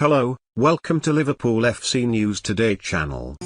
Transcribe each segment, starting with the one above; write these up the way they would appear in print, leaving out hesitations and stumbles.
Hello, welcome to Liverpool FC News Today channel.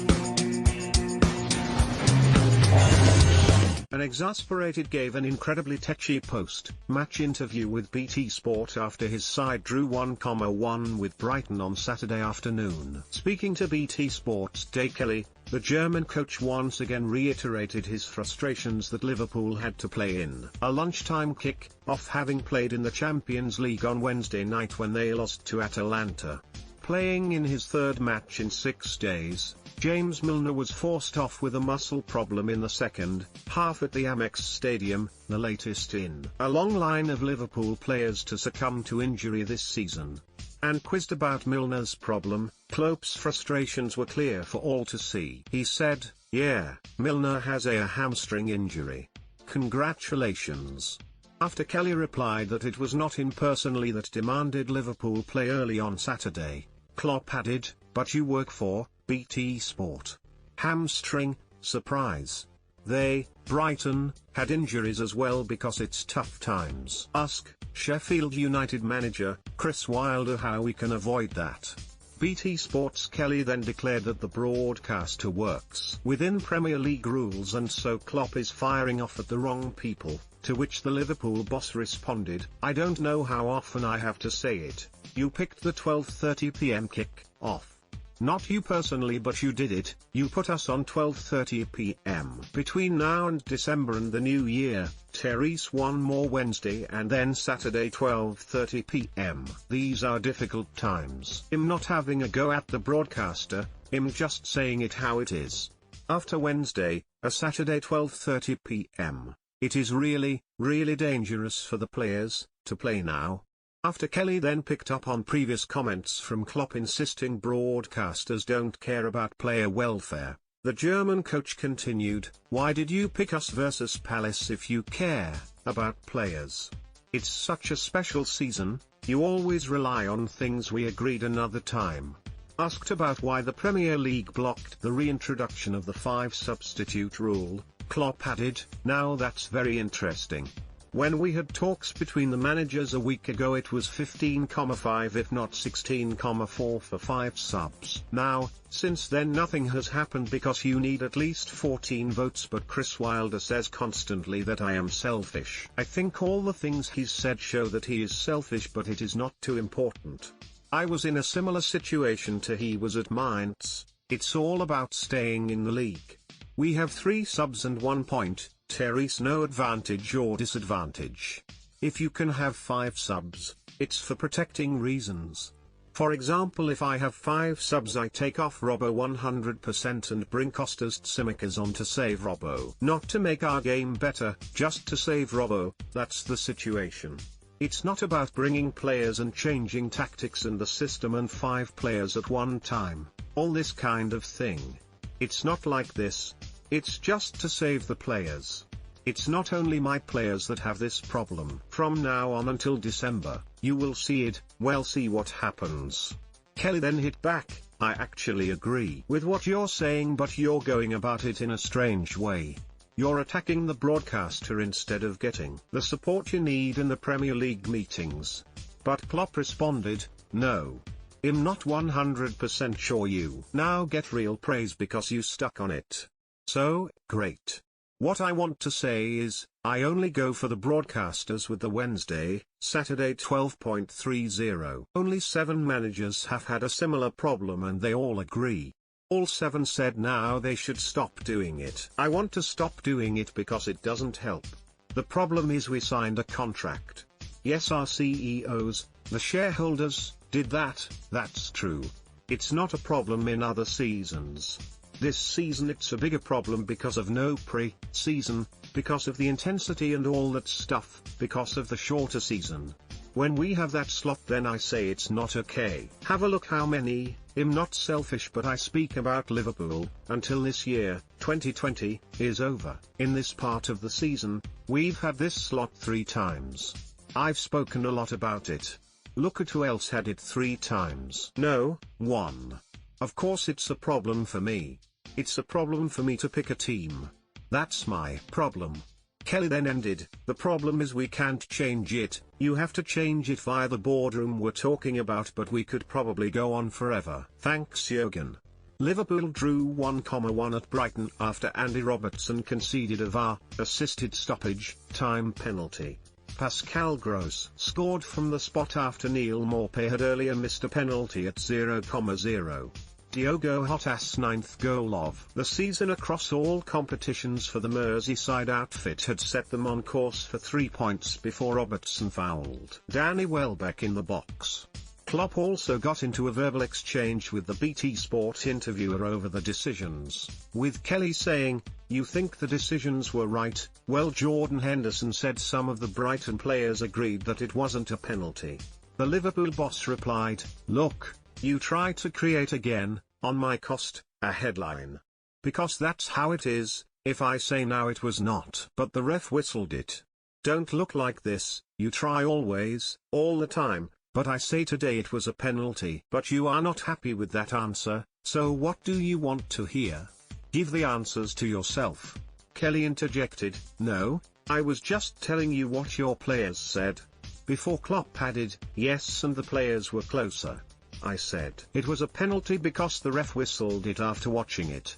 An exasperated gave an incredibly tetchy post-match interview with BT Sport after his side drew 1-1 with Brighton on Saturday afternoon. Speaking to BT Sport's Day Kelly, the German coach once again reiterated his frustrations that Liverpool had to play in a lunchtime kick-off, having played in the Champions League on Wednesday night when they lost to Atalanta. Playing in his third match in 6 days, James Milner was forced off with a muscle problem in the second half at the Amex Stadium, the latest in a long line of Liverpool players to succumb to injury this season. And quizzed about Milner's problem, Klopp's frustrations were clear for all to see. He said, "Yeah, Milner has a hamstring injury. Congratulations." After Kelly replied that it was not him personally that demanded Liverpool play early on Saturday, Klopp added, "But you work for BT Sport. Hamstring, surprise. They, Brighton, had injuries as well because it's tough times. Ask Sheffield United manager Chris Wilder how we can avoid that." BT Sport's Kelly then declared that the broadcaster works within Premier League rules and so Klopp is firing off at the wrong people, to which the Liverpool boss responded, "I don't know how often I have to say it, you picked the 12:30 p.m. kick-off. Not you personally, but you did it. You put us on 12:30 p.m. Between now and December and the new year, Terry's one more Wednesday and then Saturday 12:30 p.m. These are difficult times. I'm not having a go at the broadcaster, I'm just saying it how it is. After Wednesday, a Saturday 12:30 p.m., it is really, really dangerous for the players to play now." After Kelly then picked up on previous comments from Klopp insisting broadcasters don't care about player welfare, the German coach continued, "Why did you pick us versus Palace if you care about players? It's such a special season, you always rely on things we agreed another time." Asked about why the Premier League blocked the reintroduction of the 5 substitute rule, Klopp added, "Now that's very interesting. When we had talks between the managers a week ago it was 15,5 if not 16,4 for 5 subs. Now, since then nothing has happened because you need at least 14 votes, but Chris Wilder says constantly that I am selfish. I think all the things he's said show that he is selfish, but it is not too important. I was in a similar situation to he was at Mainz. It's all about staying in the league. We have 3 subs and 1 point. Terry's no advantage or disadvantage. If you can have 5 subs, it's for protecting reasons. For example, if I have 5 subs I take off Robbo 100% and bring Kostas Tsimikas on to save Robbo. Not to make our game better, just to save Robbo, that's the situation. It's not about bringing players and changing tactics and the system and 5 players at one time, all this kind of thing. It's not like this. It's just to save the players. It's not only my players that have this problem. From now on until December, you will see it, well, see what happens." Kelly then hit back, "I actually agree with what you're saying, but you're going about it in a strange way. You're attacking the broadcaster instead of getting the support you need in the Premier League meetings." But Klopp responded, "No. I'm not 100% sure you now get real praise because you stuck on it. So, great. What I want to say is, I only go for the broadcasters with the Wednesday, Saturday 12.30. Only 7 managers have had a similar problem and they all agree. All 7 said now they should stop doing it. I want to stop doing it because it doesn't help. The problem is we signed a contract. Yes, our CEOs, the shareholders, did that, that's true. It's not a problem in other seasons. This season it's a bigger problem because of no pre-season, because of the intensity and all that stuff, because of the shorter season. When we have that slot then I say it's not okay. Have a look how many, I'm not selfish but I speak about Liverpool, until this year, 2020, is over. In this part of the season, we've had this slot 3 times. I've spoken a lot about it. Look at who else had it 3 times. No, 1. Of course it's a problem for me. It's a problem for me to pick a team. That's my problem. Kelly then ended, "The problem is we can't change it, you have to change it via the boardroom we're talking about, but we could probably go on forever. Thanks Jurgen." Liverpool drew 1-1 at Brighton after Andy Robertson conceded a VAR-assisted stoppage time penalty. Pascal Gross scored from the spot after Neil Maupay had earlier missed a penalty at 0,0. Diogo Jota's ninth goal of the season across all competitions for the Merseyside outfit had set them on course for 3 points before Robertson fouled Danny Welbeck in the box. Klopp also got into a verbal exchange with the BT Sport interviewer over the decisions, with Kelly saying, "You think the decisions were right?" Well, Jordan Henderson said some of the Brighton players agreed that it wasn't a penalty. The Liverpool boss replied, "Look, you try to create again, on my cost, a headline. Because that's how it is, if I say now it was not. But the ref whistled it. Don't look like this, you try always, all the time. But I say today it was a penalty. But you are not happy with that answer, so what do you want to hear? Give the answers to yourself." Kelly interjected, "No, I was just telling you what your players said." Before Klopp added, "Yes, and the players were closer. I said it was a penalty because the ref whistled it after watching it.